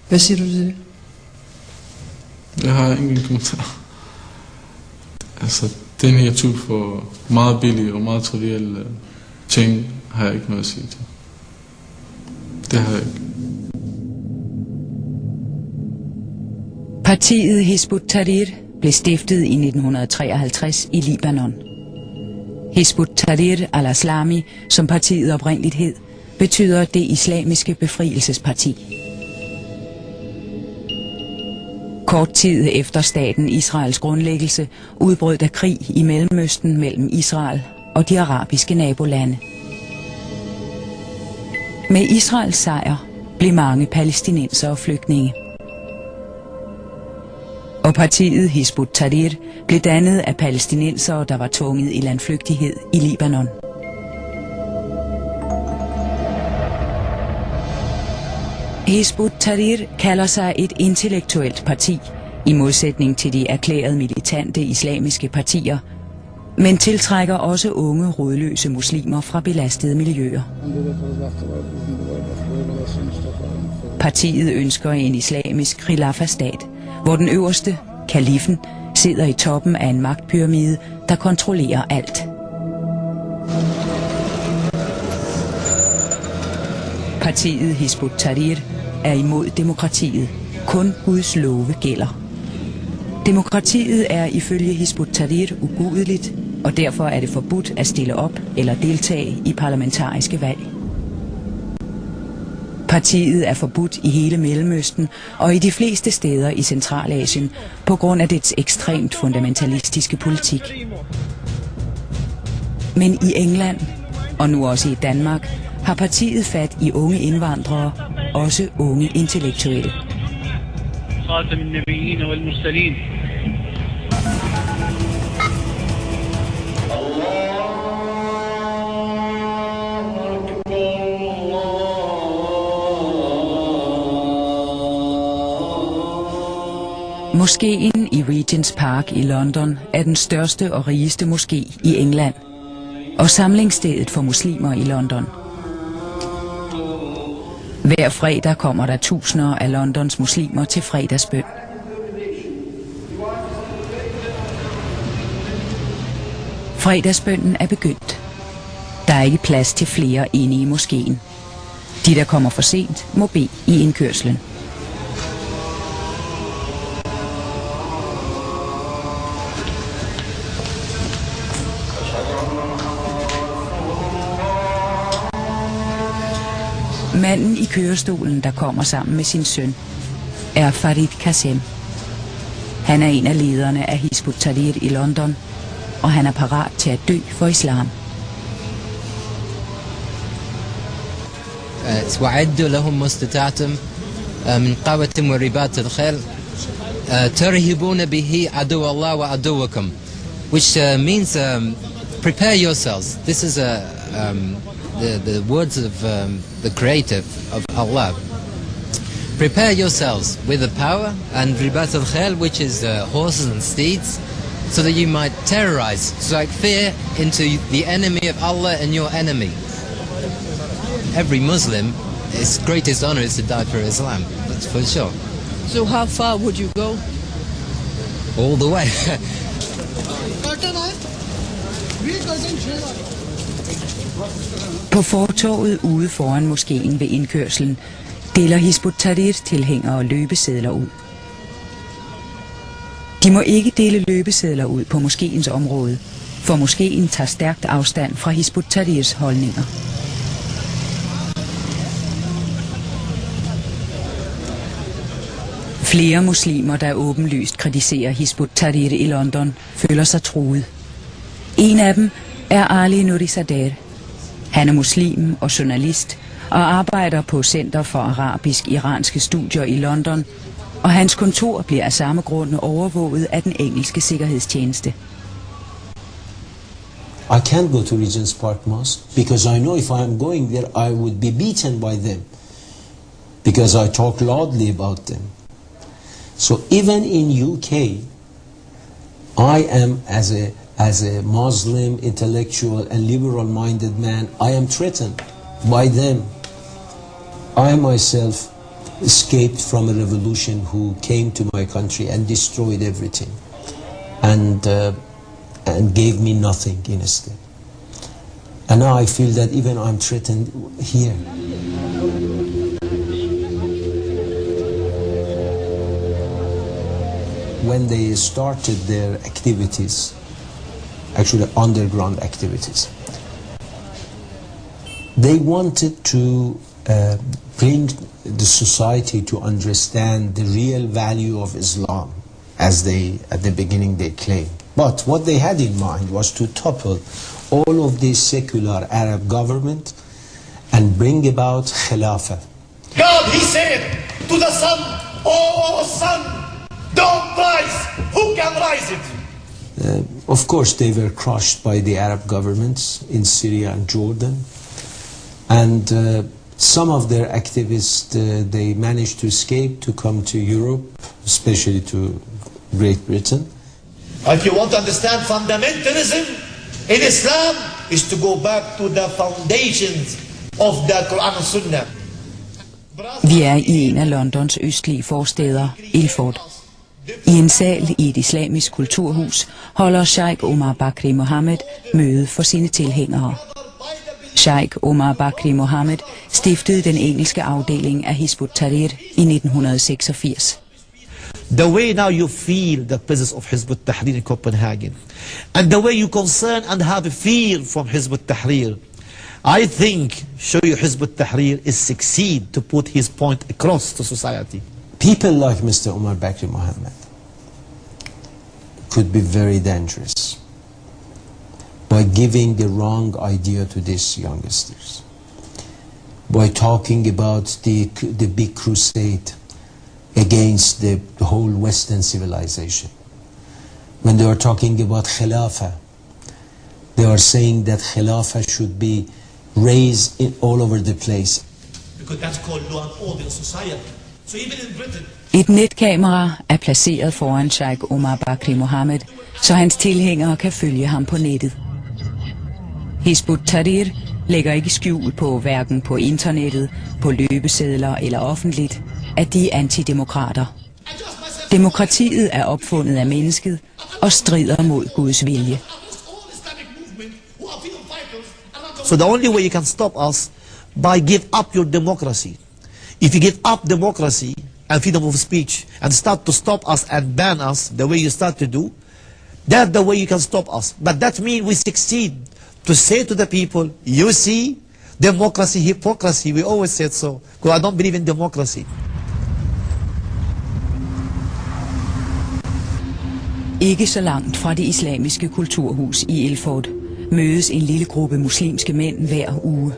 Hvad siger du til det? Jeg har ingen kommentar. Altså, den her type for meget billige og meget trivielle ting har jeg ikke noget at sige til. Det har jeg ikke. Partiet Hizb ut-Tahrir blev stiftet i 1953 i Libanon. Hizb ut-Tahrir al-Aslami, som partiet oprindeligt hed, betyder det islamiske befrielsesparti. Kort tid efter staten Israels grundlæggelse udbrød der krig i Mellemøsten mellem Israel og de arabiske nabolande. Med Israels sejr blev mange palæstinensere flygtninge. Og partiet Hizb ut-Tahrir blev dannet af palæstinensere, der var tvunget i landflygtighed i Libanon. Hizb ut-Tahrir kalder sig et intellektuelt parti, i modsætning til de erklærede militante islamiske partier, men tiltrækker også unge, rodløse muslimer fra belastede miljøer. Partiet ønsker en islamisk khilafah-stat, hvor den øverste, kalifen, sidder i toppen af en magtpyramide, der kontrollerer alt. Partiet Hizb ut-Tahrir er imod demokratiet. Kun Guds love gælder. Demokratiet er ifølge Hizb ut-Tahrir ugudeligt, og derfor er det forbudt at stille op eller deltage i parlamentariske valg. Partiet er forbudt i hele Mellemøsten og i de fleste steder i Centralasien på grund af dets ekstremt fundamentalistiske politik. Men i England, og nu også i Danmark, har partiet fat i unge indvandrere, også unge intellektuelle. Moskeen i Regent's Park i London er den største og rigeste moské i England, og samlingsstedet for muslimer i London. Hver fredag kommer der tusinder af Londons muslimer til fredagsbøn. Fredagsbønnen er begyndt. Der er ikke plads til flere inde i moskeen. De, der kommer for sent, må bede i indkørslen. Manden i kørestolen, der kommer sammen med sin søn, er Farid Qasem. Han er en af lederne af Hizb ut-Tahrir i London, og han er parat til at dø for islam. وأعدوا لهم ما استطعتم من قوة ورباط الخيل ترهبون به عدو الله وعدوكم, which means prepare yourselves. This is the words of the creator of Allah. Prepare yourselves with the power and ribat al-khayl, which is horses and steeds, so that you might terrorize, strike fear into the enemy of Allah and your enemy. Every Muslim, his greatest honor is to die for Islam, that's for sure. So how far would you go? All the way. På fortovet ude foran moskeen ved indkørslen deler Hizb ut-Tahrir tilhængere løbesedler ud. De må ikke dele løbesedler ud på moskeens område, for moskeen tager stærkt afstand fra Hizb ut-Tahrirs holdninger. Flere muslimer, der åbenlyst kritiserer Hizb ut-Tahrir i London, føler sig truet. En af dem er Ali Nurisadeh. Han er muslim og journalist og arbejder på Center for Arabisk-Iranske Studier i London, og hans kontor bliver af samme grund overvåget af den engelske sikkerhedstjeneste. I can't go to Regent's Park Mosque because I know if I am going there I would be beaten by them because I talk loudly about them. So even in UK, I am as a Muslim, intellectual and liberal-minded man, I am threatened by them. I myself escaped from a revolution who came to my country and destroyed everything and gave me nothing instead. And now I feel that even I'm threatened here. When they started their activities, actually underground activities, they wanted to bring the society to understand the real value of Islam, as they, at the beginning, they claimed. But what they had in mind was to topple all of this secular Arab government and bring about Khilafah. God, he said to the sun, "Oh sun, don't rise. Who can rise it?" Of course, they were crushed by the Arab governments in Syria and Jordan. And some of their activists, they managed to escape to come to Europe, especially to Great Britain. If you want to understand fundamentalism in Islam, is to go back to the foundations of the Quran and Sunnah. Vi er i en af Londons østlige forstæder, Ilford. I en sal i et islamisk kulturhus holder Sheikh Omar Bakri Mohammed møde for sine tilhængere. Sheikh Omar Bakri Mohammed stiftede den engelske afdeling af Hizb ut-Tahrir i 1986. The way now you feel the presence of Hizb ut-Tahrir in Copenhagen, and the way you concern and have a fear from Hizb ut-Tahrir, I think show you Hizb ut-Tahrir is succeed to put his point across to society. People like Mr. Omar Bakri Mohammed could be very dangerous by giving the wrong idea to these youngsters, by talking about the big crusade against the whole Western civilization. When they are talking about Khilafah, they are saying that Khilafah should be raised all over the place. Because that's called law and order in society. So even in Britain, Et netkamera er placeret foran Sheikh Omar Bakri Mohammed, så hans tilhængere kan følge ham på nettet. Hizb ut-Tahrir lægger ikke skjul på, hverken på internettet, på løbesedler eller offentligt, at de er antidemokrater. Demokratiet er opfundet af mennesket og strider mod Guds vilje. so the only way you can stop us by give up your democracy. If you give up democracy and freedom of speech and start to stop us and ban us the way you start to do, that's the way you can stop us. But that means we succeed to say to the people, you see, democracy, hypocrisy, we always said so, because I don't believe in democracy. Ikke så langt fra det islamiske kulturhus i Ilford mødes en lille gruppe muslimske mænd hver uge.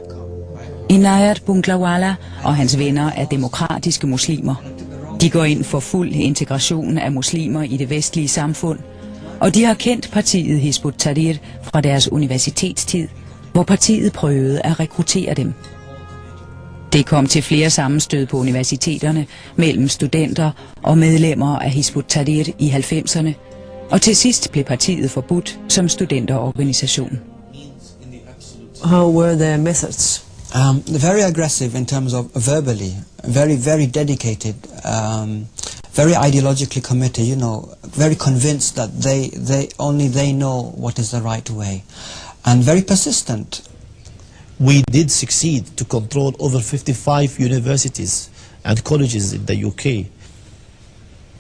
Inayat Bunglawala og hans venner er demokratiske muslimer. De går ind for fuld integration af muslimer i det vestlige samfund, og de har kendt partiet Hizb ut-Tahrir fra deres universitetstid, hvor partiet prøvede at rekruttere dem. Det kom til flere sammenstød på universiteterne mellem studenter og medlemmer af Hizb ut-Tahrir i 90'erne, og til sidst blev partiet forbudt som studenterorganisation. How were their methods? Very aggressive in terms of verbally, very dedicated, very ideologically committed, you know, very convinced that they know what is the right way, and very persistent. We did succeed to control over 55 universities and colleges in the UK.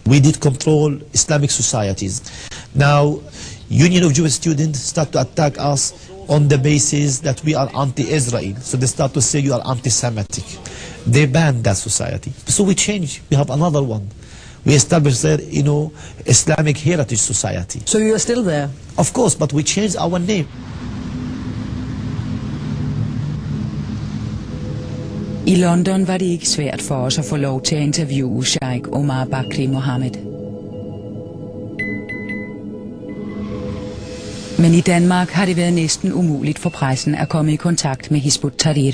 We did control Islamic societies. Now, Union of Jewish Students start to attack us on the basis that we are anti-Israel. So they start to say you are anti-Semitic. They banned that society. So we changed. We have another one. We established there, you know, Islamic Heritage Society. So you are still there? Of course, but we changed our name. I London var det ikke svært for os at få lov til at interviewe Sheikh Omar Bakri Mohammed. Men i Danmark har det været næsten umuligt for pressen at komme i kontakt med Hizb ut-Tahrir.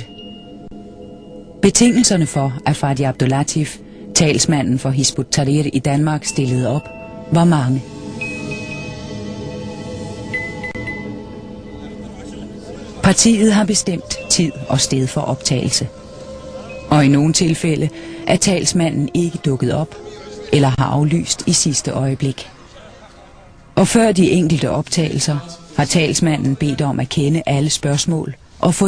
Betingelserne for, at Fadi Abdulatif, talsmanden for Hizb ut-Tahrir i Danmark, stillede op, var mange. Partiet har bestemt tid og sted for optagelse. Og i nogle tilfælde er talsmanden ikke dukket op eller har aflyst i sidste øjeblik. Og før de enkelte optagelser har talsmanden bedt om at kende alle spørgsmål og få